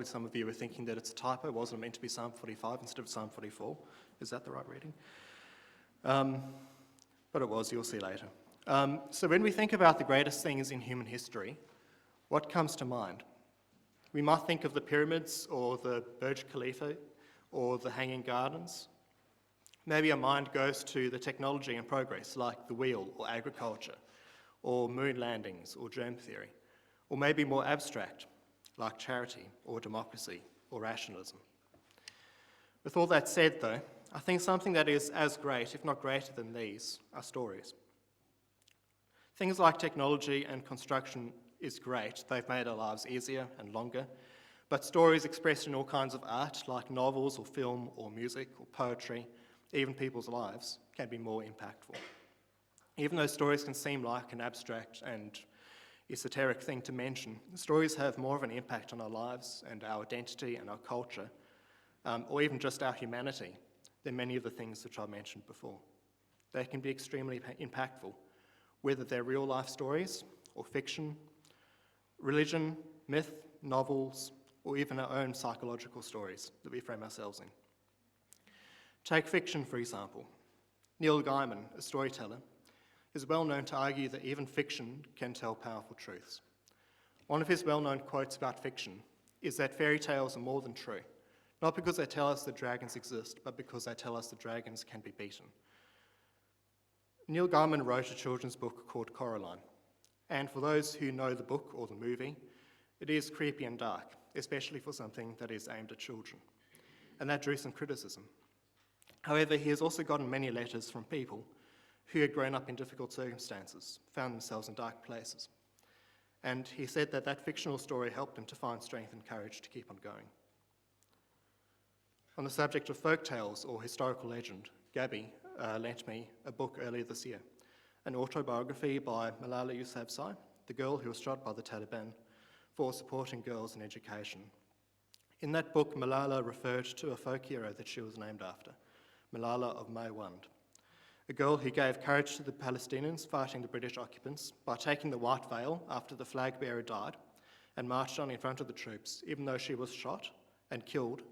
Some of you are thinking that it's a typo. Wasn't it meant to be Psalm 45 instead of Psalm 44? Is that the right reading? But it was, you'll see later. So when we think about the greatest things in human history, what comes to mind? We might think of the pyramids or the Burj Khalifa or the Hanging Gardens. Maybe our mind goes to the technology and progress like the wheel or agriculture or moon landings or germ theory, or maybe more abstract like charity or democracy or rationalism. With all that said though, I think something that is as great, if not greater than these, are stories. Things like technology and construction is great. They've made our lives easier and longer, but stories expressed in all kinds of art like novels or film or music or poetry, even people's lives, can be more impactful. Even though stories can seem like an abstract and esoteric thing to mention, stories have more of an impact on our lives and our identity and our culture, or even just our humanity, than many of the things which I mentioned before. They can be extremely impactful, whether they're real-life stories or fiction, religion, myth, novels, or even our own psychological stories that we frame ourselves in. Take fiction, for example. Neil Gaiman, a storyteller, is well known to argue that even fiction can tell powerful truths. One of his well-known quotes about fiction is that fairy tales are more than true, not because they tell us that dragons exist, but because they tell us that dragons can be beaten. Neil Gaiman wrote a children's book called Coraline, and for those who know the book or the movie, it is creepy and dark, especially for something that is aimed at children, and that drew some criticism. However, he has also gotten many letters from people who had grown up in difficult circumstances, found themselves in dark places. And he said that that fictional story helped him to find strength and courage to keep on going. On the subject of folk tales or historical legend, Gabby lent me a book earlier this year, an autobiography by Malala Yousafzai, the girl who was shot by the Taliban for supporting girls in education. In that book, Malala referred to a folk hero that she was named after, Malala of Maiwand, a girl who gave courage to the Palestinians fighting the British occupants by taking the white veil after the flag bearer died and marched on in front of the troops. Even though she was shot and killed,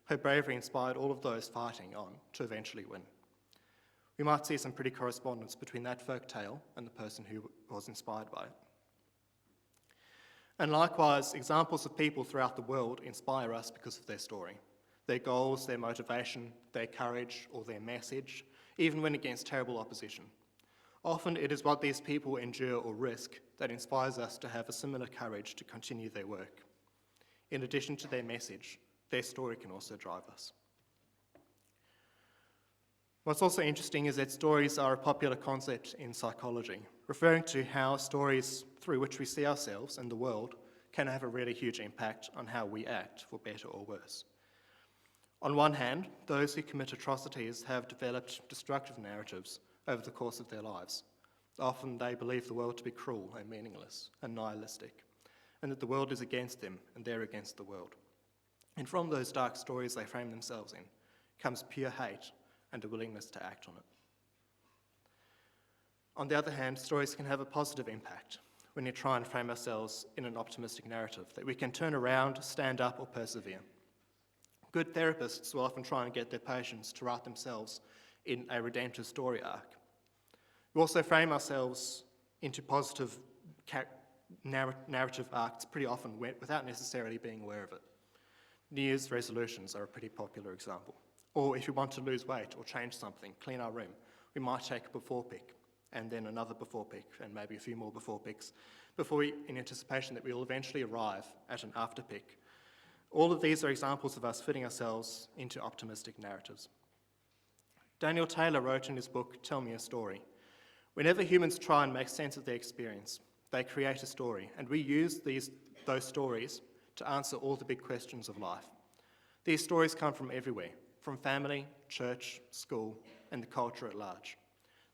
her bravery inspired all of those fighting on to eventually win. We might see some pretty correspondence between that folk tale and the person who was inspired by it. And likewise, examples of people throughout the world inspire us because of their story, their goals, their motivation, their courage, or their message, even when against terrible opposition. Often it is what these people endure or risk that inspires us to have a similar courage to continue their work. In addition to their message, their story can also drive us. What's also interesting is that stories are a popular concept in psychology, referring to how stories through which we see ourselves and the world can have a really huge impact on how we act, for better or worse. On one hand, those who commit atrocities have developed destructive narratives over the course of their lives. Often they believe the world to be cruel and meaningless and nihilistic, and that the world is against them and they're against the world. And from those dark stories they frame themselves in comes pure hate and a willingness to act on it. On the other hand, stories can have a positive impact when we try and frame ourselves in an optimistic narrative that we can turn around, stand up, or persevere. Good therapists will often try and get their patients to write themselves in a redemptive story arc. We also frame ourselves into positive narrative arcs pretty often without necessarily being aware of it. New Year's resolutions are a pretty popular example. Or if we want to lose weight or change something, clean our room, we might take a before pic and then another before pic and maybe a few more before pics in anticipation that we will eventually arrive at an after pic. All of these are examples of us fitting ourselves into optimistic narratives. Daniel Taylor wrote in his book, Tell Me a Story, whenever humans try and make sense of their experience, they create a story, and we use those stories to answer all the big questions of life. These stories come from everywhere, from family, church, school, and the culture at large.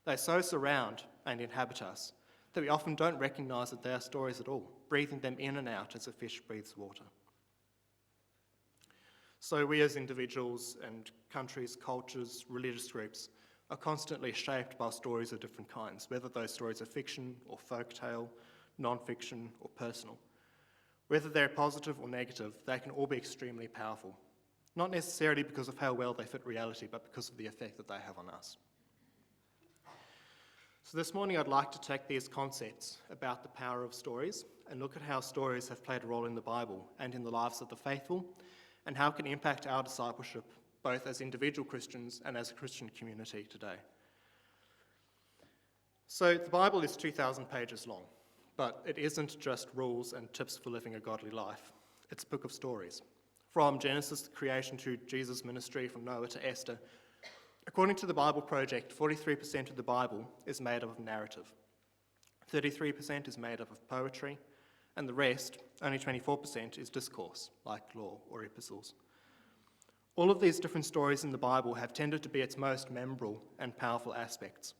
They so surround and inhabit us that we often don't recognise that they are stories at all, breathing them in and out as a fish breathes water. So we as individuals and countries, cultures, religious groups are constantly shaped by stories of different kinds, whether those stories are fiction or folktale, non-fiction or personal. Whether they're positive or negative, they can all be extremely powerful, not necessarily because of how well they fit reality, but because of the effect that they have on us. So this morning I'd like to take these concepts about the power of stories and look at how stories have played a role in the Bible and in the lives of the faithful, and how it can impact our discipleship, both as individual Christians and as a Christian community today. So the Bible is 2,000 pages long, but it isn't just rules and tips for living a godly life. It's a book of stories. From Genesis, the creation, to Jesus' ministry, from Noah to Esther. According to the Bible Project, 43% of the Bible is made up of narrative. 33% is made up of poetry, and the rest, only 24%, is discourse, like law or epistles. All of these different stories in the Bible have tended to be its most memorable and powerful aspects,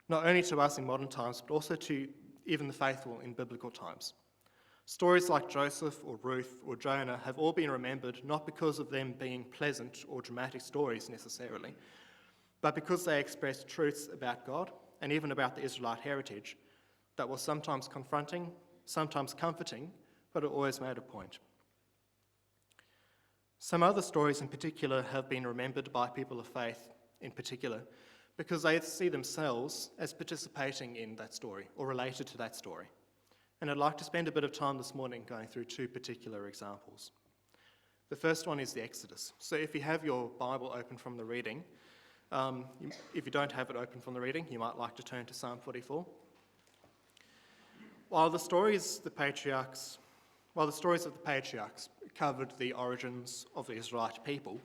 not only to us in modern times, but also to even the faithful in biblical times. Stories like Joseph or Ruth or Jonah have all been remembered not because of them being pleasant or dramatic stories necessarily, but because they express truths about God and even about the Israelite heritage that was sometimes confronting, sometimes comforting, but it always made a point. Some other stories in particular have been remembered by people of faith in particular because they see themselves as participating in that story or related to that story. And I'd like to spend a bit of time this morning going through two particular examples. The first one is the Exodus. So if you have your Bible open from the reading, if you don't have it open from the reading, you might like to turn to Psalm 44. While the stories of the patriarchs covered the origins of the Israelite people,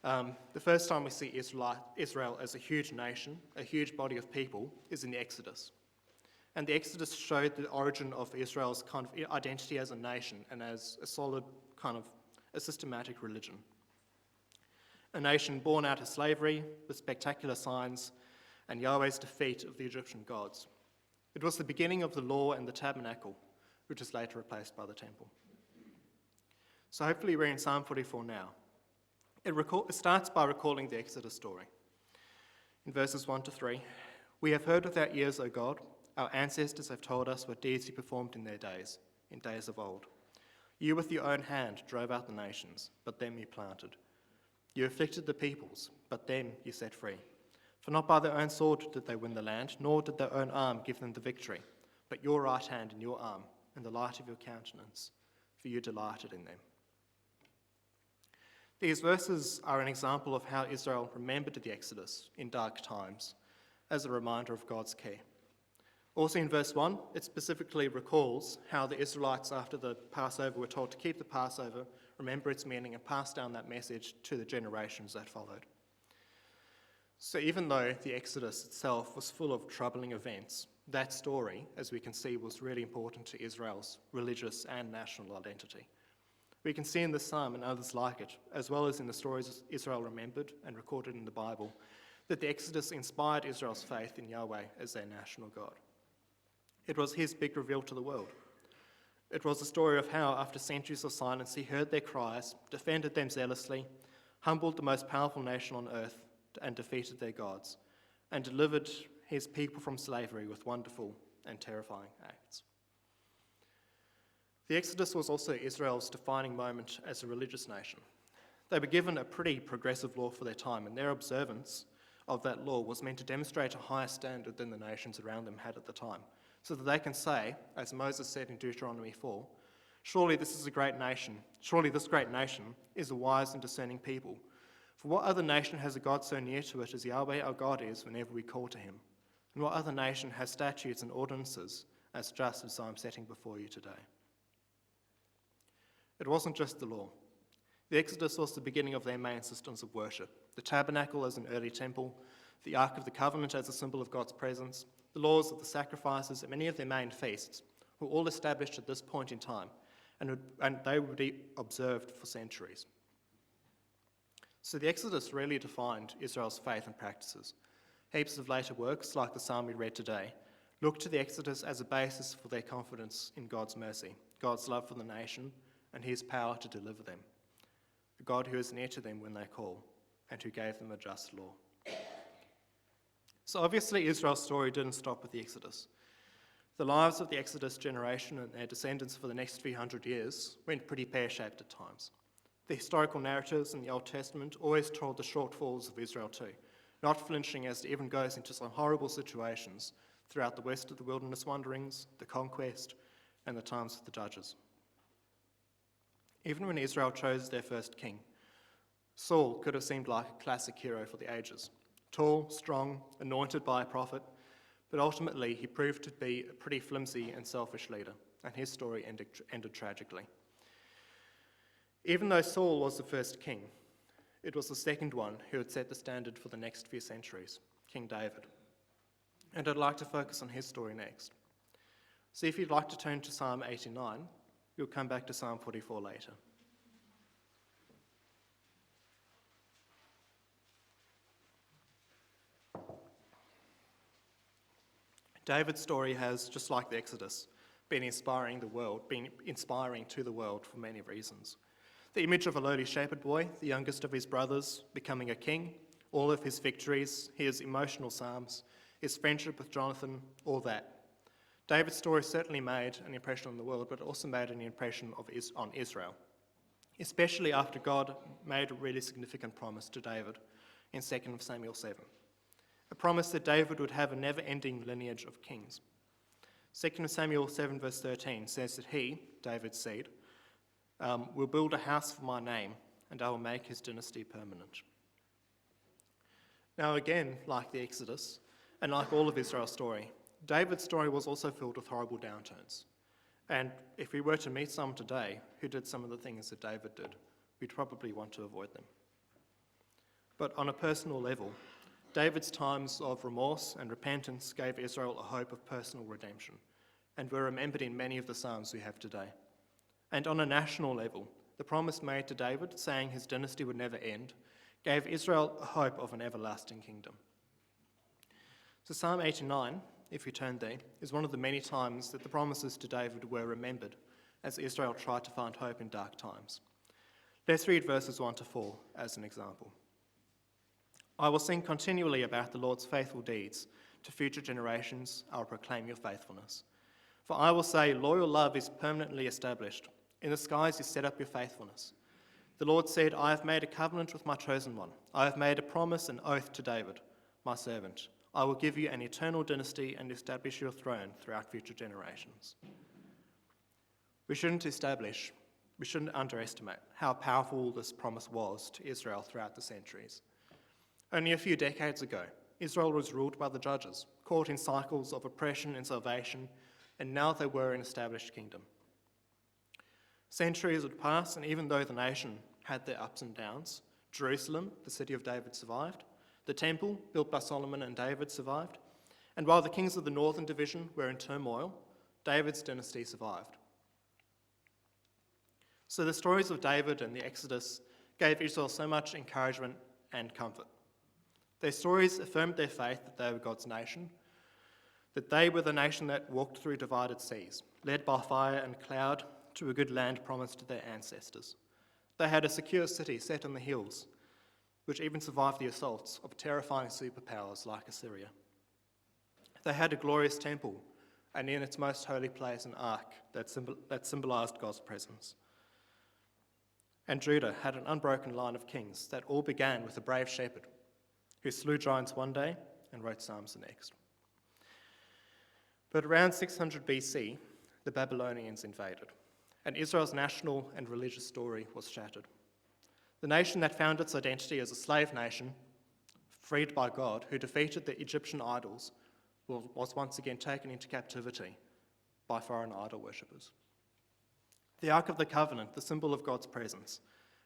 the first time we see Israel as a huge nation, a huge body of people, is in the Exodus. And the Exodus showed the origin of Israel's kind of identity as a nation and as a solid kind of a systematic religion. A nation born out of slavery with spectacular signs and Yahweh's defeat of the Egyptian gods. It was the beginning of the law and the tabernacle, which was later replaced by the temple. So hopefully we're in Psalm 44 now. It starts by recalling the Exodus story. In verses 1 to 3, "We have heard with our ears, O God, our ancestors have told us what deeds you performed in days of old. You with your own hand drove out the nations, but them you planted. You afflicted the peoples, but them you set free. For not by their own sword did they win the land, nor did their own arm give them the victory, but your right hand and your arm, and the light of your countenance, for you delighted in them." These verses are an example of how Israel remembered the Exodus in dark times, as a reminder of God's care. Also in verse 1, it specifically recalls how the Israelites after the Passover were told to keep the Passover, remember its meaning, and pass down that message to the generations that followed. So even though the Exodus itself was full of troubling events, that story, as we can see, was really important to Israel's religious and national identity. We can see in this psalm and others like it, as well as in the stories Israel remembered and recorded in the Bible, that the Exodus inspired Israel's faith in Yahweh as their national God. It was his big reveal to the world. It was a story of how, after centuries of silence, he heard their cries, defended them zealously, humbled the most powerful nation on earth, and defeated their gods, and delivered his people from slavery with wonderful and terrifying acts. The Exodus was also Israel's defining moment as a religious nation. They were given a pretty progressive law for their time, and their observance of that law was meant to demonstrate a higher standard than the nations around them had at the time, so that they can say, as Moses said in Deuteronomy 4, surely this great nation is a wise and discerning people. For what other nation has a God so near to it as Yahweh our God is whenever we call to him? And what other nation has statutes and ordinances as just as I am setting before you today? It wasn't just the law. The Exodus was the beginning of their main systems of worship. The tabernacle as an early temple, the Ark of the Covenant as a symbol of God's presence, the laws of the sacrifices, and many of their main feasts were all established at this point in time, and they would be observed for centuries. So the Exodus really defined Israel's faith and practices. Heaps of later works, like the psalm we read today, look to the Exodus as a basis for their confidence in God's mercy, God's love for the nation, and his power to deliver them. A God who is near to them when they call, and who gave them a just law. So obviously Israel's story didn't stop with the Exodus. The lives of the Exodus generation and their descendants for the next few hundred years went pretty pear-shaped at times. The historical narratives in the Old Testament always told the shortfalls of Israel too, not flinching as it even goes into some horrible situations throughout the west of the wilderness wanderings, the conquest, and the times of the judges. Even when Israel chose their first king, Saul could have seemed like a classic hero for the ages. Tall, strong, anointed by a prophet, but ultimately he proved to be a pretty flimsy and selfish leader, and his story ended tragically. Even though Saul was the first king, it was the second one who had set the standard for the next few centuries, King David. And I'd like to focus on his story next. So if you'd like to turn to Psalm 89, we'll come back to Psalm 44 later. David's story has, just like the Exodus, been inspiring to the world for many reasons. The image of a lowly shepherd boy, the youngest of his brothers, becoming a king, all of his victories, his emotional psalms, his friendship with Jonathan, all that. David's story certainly made an impression on the world, but also made an impression on Israel, especially after God made a really significant promise to David in 2 Samuel 7. A promise that David would have a never-ending lineage of kings. 2 Samuel 7 verse 13 says that he, David's seed, will build a house for my name, and I will make his dynasty permanent. Now again, like the Exodus, and like all of Israel's story, David's story was also filled with horrible downturns. And if we were to meet someone today who did some of the things that David did, we'd probably want to avoid them. But on a personal level, David's times of remorse and repentance gave Israel a hope of personal redemption, and were remembered in many of the Psalms we have today. And on a national level, the promise made to David, saying his dynasty would never end, gave Israel a hope of an everlasting kingdom. So Psalm 89, if you turn there, is one of the many times that the promises to David were remembered as Israel tried to find hope in dark times. Let's read verses 1 to 4 as an example. I will sing continually about the Lord's faithful deeds. To future generations, I will proclaim your faithfulness. For I will say, loyal love is permanently established. In the skies you set up your faithfulness. The Lord said, I have made a covenant with my chosen one. I have made a promise and oath to David, my servant. I will give you an eternal dynasty and establish your throne throughout future generations. We shouldn't underestimate how powerful this promise was to Israel throughout the centuries. Only a few decades ago, Israel was ruled by the judges, caught in cycles of oppression and salvation, and now they were an established kingdom. Centuries would pass, and even though the nation had their ups and downs, Jerusalem, the city of David, survived. The temple, built by Solomon and David, survived. And while the kings of the northern division were in turmoil, David's dynasty survived. So the stories of David and the Exodus gave Israel so much encouragement and comfort. Their stories affirmed their faith that they were God's nation, that they were the nation that walked through divided seas, led by fire and cloud to a good land promised to their ancestors. They had a secure city set on the hills, which even survived the assaults of terrifying superpowers like Assyria. They had a glorious temple, and in its most holy place an ark that symbolised God's presence. And Judah had an unbroken line of kings that all began with a brave shepherd who slew giants one day and wrote Psalms the next. But around 600 BC, the Babylonians invaded, and Israel's national and religious story was shattered. The nation that found its identity as a slave nation, freed by God, who defeated the Egyptian idols, was once again taken into captivity by foreign idol worshippers. The Ark of the Covenant, the symbol of God's presence,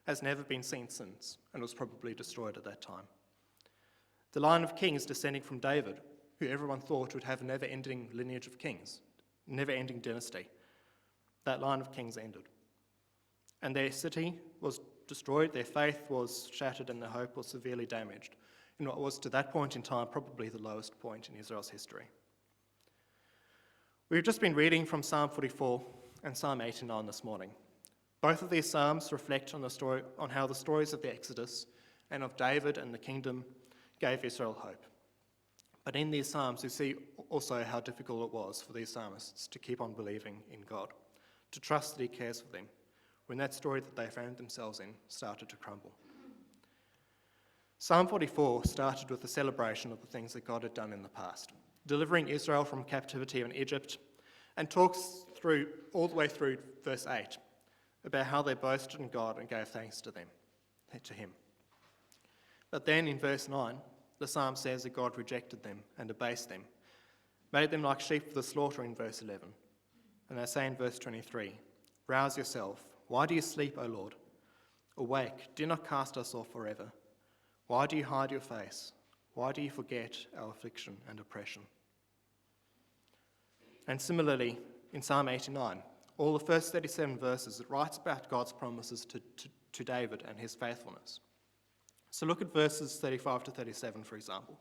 has never been seen since and was probably destroyed at that time. The line of kings descending from David, who everyone thought would have a never-ending lineage of kings, never-ending dynasty, that line of kings ended. And their city was destroyed, their faith was shattered, and their hope was severely damaged in what was, to that point in time, probably the lowest point in Israel's history. We've just been reading from Psalm 44 and Psalm 89 this morning. Both of these psalms reflect on how the stories of the Exodus and of David and the kingdom gave Israel hope. But in these psalms, we see also how difficult it was for these psalmists to keep on believing in God, to trust that he cares for them, when that story that they found themselves in started to crumble. Psalm 44 started with a celebration of the things that God had done in the past, delivering Israel from captivity in Egypt, and talks through all the way through verse 8 about how they boasted in God and gave thanks to him. But then in verse 9, the psalm says that God rejected them and abased them, made them like sheep for the slaughter in verse 11. And they say in verse 23, "Rouse yourself. Why do you sleep, O Lord? Awake, do not cast us off forever. Why do you hide your face? Why do you forget our affliction and oppression?" And similarly, in Psalm 89, all the first 37 verses, it writes about God's promises to David and his faithfulness. So look at verses 35 to 37, for example,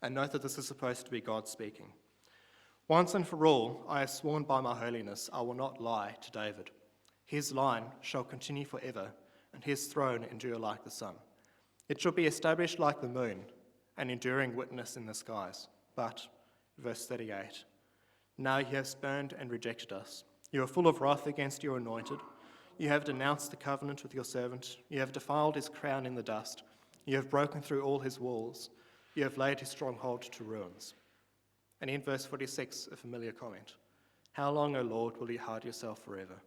and note that this is supposed to be God speaking. "Once and for all, I have sworn by my holiness, I will not lie to David. His line shall continue forever, and his throne endure like the sun. It shall be established like the moon, an enduring witness in the skies." But, verse 38, "Now you have spurned and rejected us. You are full of wrath against your anointed. You have denounced the covenant with your servant. You have defiled his crown in the dust. You have broken through all his walls. You have laid his stronghold to ruins." And in verse 46, a familiar comment, "How long, O Lord, will you hide yourself forever?"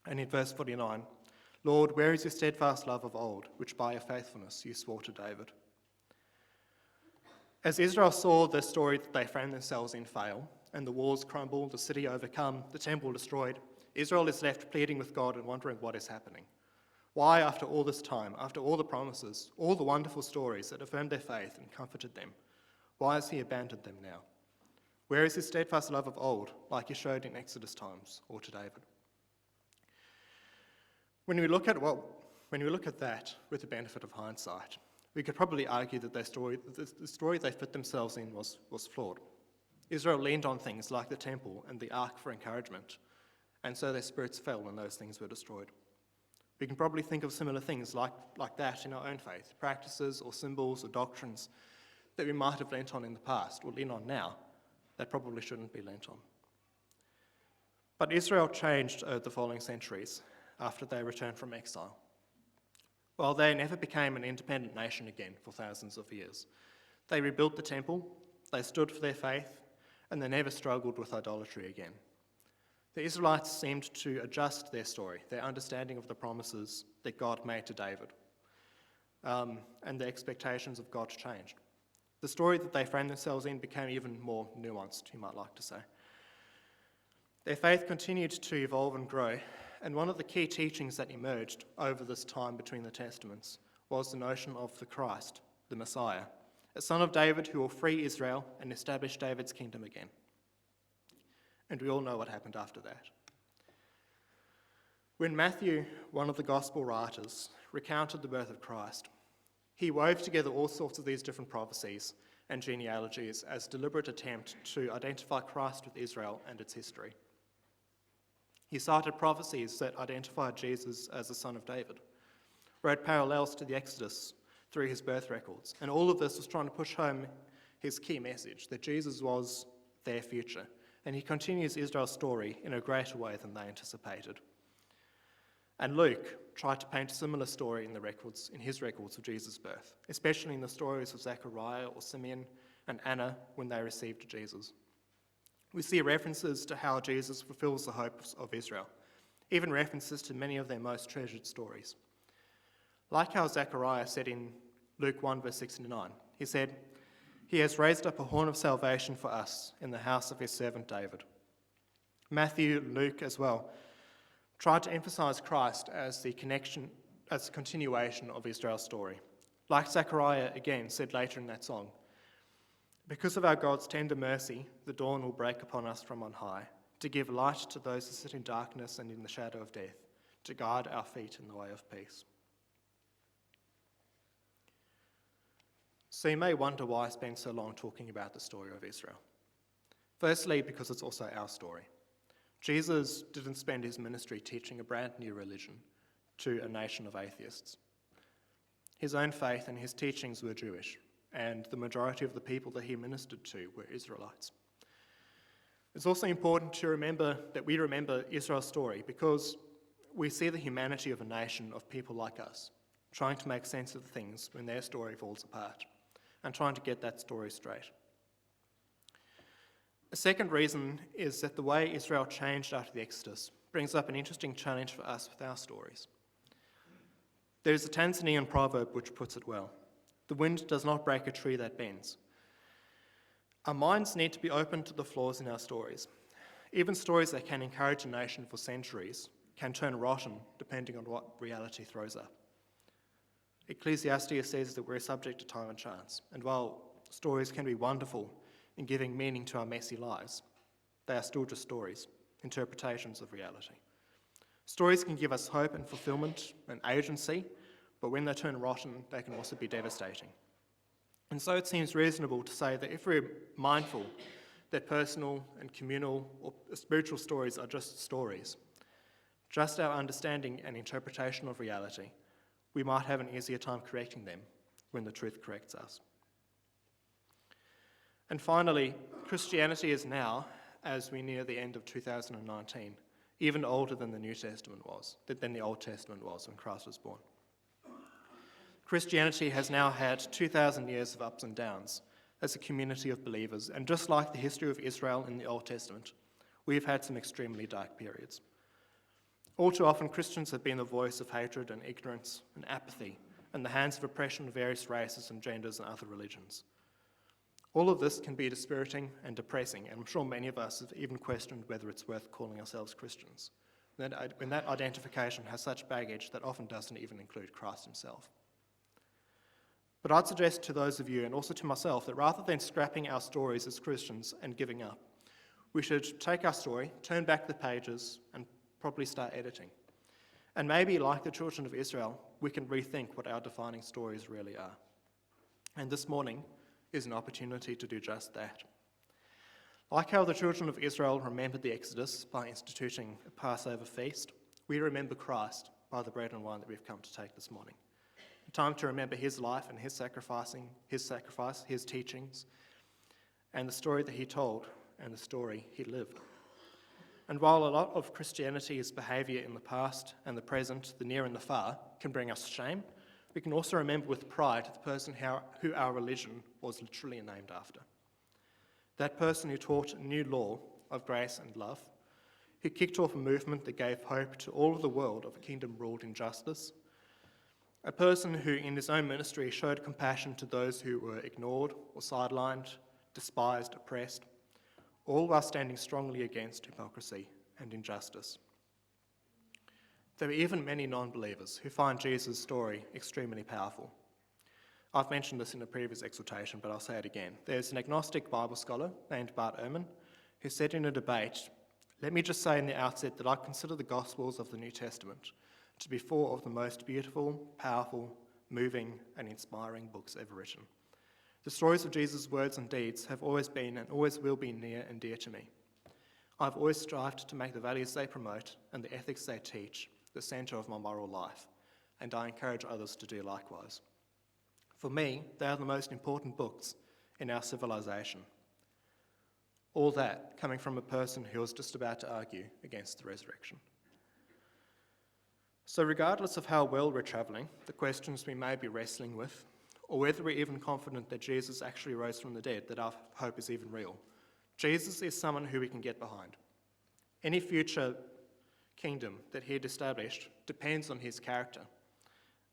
And in verse 49, "Lord, where is your steadfast love of old, which by your faithfulness you swore to David?" As Israel saw the story that they found themselves in fail, and the walls crumble, the city overcome, the temple destroyed, Israel is left pleading with God and wondering what is happening. Why, after all this time, after all the promises, all the wonderful stories that affirmed their faith and comforted them, why has he abandoned them now? Where is his steadfast love of old, like he showed in Exodus times or to David? When we look at that with the benefit of hindsight, we could probably argue that the story they fit themselves in was flawed. Israel leaned on things like the temple and the ark for encouragement, and so their spirits fell when those things were destroyed. We can probably think of similar things like that in our own faith, practices or symbols or doctrines that we might have lent on in the past or lean on now that probably shouldn't be lent on. But Israel changed over the following centuries after they returned from exile. While they never became an independent nation again for thousands of years, they rebuilt the temple, they stood for their faith, and they never struggled with idolatry again. The Israelites seemed to adjust their story, their understanding of the promises that God made to David, and the expectations of God changed. The story that they framed themselves in became even more nuanced, you might like to say. Their faith continued to evolve and grow, and one of the key teachings that emerged over this time between the Testaments was the notion of the Christ, the Messiah, a son of David who will free Israel and establish David's kingdom again. And we all know what happened after that. When Matthew, one of the gospel writers, recounted the birth of Christ, he wove together all sorts of these different prophecies and genealogies as a deliberate attempt to identify Christ with Israel and its history. He cited prophecies that identified Jesus as the son of David, wrote parallels to the Exodus through his birth records, and all of this was trying to push home his key message, that Jesus was their future. And he continues Israel's story in a greater way than they anticipated. And Luke tried to paint a similar story in his records of Jesus' birth, especially in the stories of Zechariah or Simeon and Anna when they received Jesus. We see references to how Jesus fulfills the hopes of Israel, even references to many of their most treasured stories. Like how Zechariah said in Luke 1 verse 69, he said, "He has raised up a horn of salvation for us in the house of his servant David." Matthew, Luke as well, tried to emphasize Christ as the continuation of Israel's story. Like Zechariah again said later in that song, "Because of our God's tender mercy, the dawn will break upon us from on high, to give light to those who sit in darkness and in the shadow of death, to guide our feet in the way of peace." So you may wonder why I spend so long talking about the story of Israel. Firstly, because it's also our story. Jesus didn't spend his ministry teaching a brand new religion to a nation of atheists. His own faith and his teachings were Jewish, and the majority of the people that he ministered to were Israelites. It's also important to remember that we remember Israel's story because we see the humanity of a nation of people like us, trying to make sense of things when their story falls apart, and trying to get that story straight. A second reason is that the way Israel changed after the Exodus brings up an interesting challenge for us with our stories. There is a Tanzanian proverb which puts it well: "The wind does not break a tree that bends." Our minds need to be open to the flaws in our stories. Even stories that can encourage a nation for centuries can turn rotten depending on what reality throws up. Ecclesiastes says that we're subject to time and chance, and while stories can be wonderful in giving meaning to our messy lives, they are still just stories, interpretations of reality. Stories can give us hope and fulfillment and agency, but when they turn rotten, they can also be devastating. And so it seems reasonable to say that if we're mindful that personal and communal or spiritual stories are just stories, just our understanding and interpretation of reality, we might have an easier time correcting them when the truth corrects us. And finally, Christianity is now, as we near the end of 2019, even older than the New Testament was, than the Old Testament was when Christ was born. Christianity has now had 2,000 years of ups and downs as a community of believers, and just like the history of Israel in the Old Testament, we've had some extremely dark periods. All too often, Christians have been the voice of hatred and ignorance and apathy, and the hands of oppression of various races and genders and other religions. All of this can be dispiriting and depressing, and I'm sure many of us have even questioned whether it's worth calling ourselves Christians, when that identification has such baggage that often doesn't even include Christ himself. But I'd suggest to those of you, and also to myself, that rather than scrapping our stories as Christians and giving up, we should take our story, turn back the pages, and probably start editing. And maybe, like the children of Israel, we can rethink what our defining stories really are. And this morning is an opportunity to do just that. Like how the children of Israel remembered the Exodus by instituting a Passover feast, we remember Christ by the bread and wine that we've come to take this morning. A time to remember his life and his sacrifice, his teachings, and the story that he told and the story he lived. And while a lot of Christianity's behaviour in the past and the present, the near and the far, can bring us shame, we can also remember with pride the person who our religion was literally named after. That person who taught a new law of grace and love, who kicked off a movement that gave hope to all of the world of a kingdom ruled in justice, a person who in his own ministry showed compassion to those who were ignored or sidelined, despised, oppressed, all while standing strongly against hypocrisy and injustice. There are even many non-believers who find Jesus' story extremely powerful. I've mentioned this in a previous exhortation, but I'll say it again. There's an agnostic Bible scholar named Bart Ehrman who said in a debate, "Let me just say in the outset that I consider the Gospels of the New Testament to be four of the most beautiful, powerful, moving, and inspiring books ever written. The stories of Jesus' words and deeds have always been and always will be near and dear to me. I've always strived to make the values they promote and the ethics they teach the centre of my moral life, and I encourage others to do likewise. For me, they are the most important books in our civilization." All that coming from a person who was just about to argue against the resurrection. So regardless of how well we're travelling, the questions we may be wrestling with, or whether we're even confident that Jesus actually rose from the dead, that our hope is even real, Jesus is someone who we can get behind. Any future kingdom that he had established depends on his character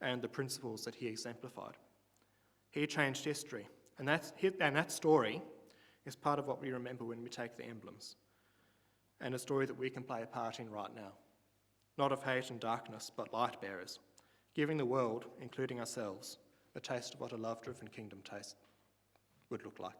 and the principles that he exemplified. He changed history, and that story is part of what we remember when we take the emblems, and a story that we can play a part in right now. Not of hate and darkness, but light bearers, giving the world, including ourselves, a taste of what a love-driven kingdom would look like.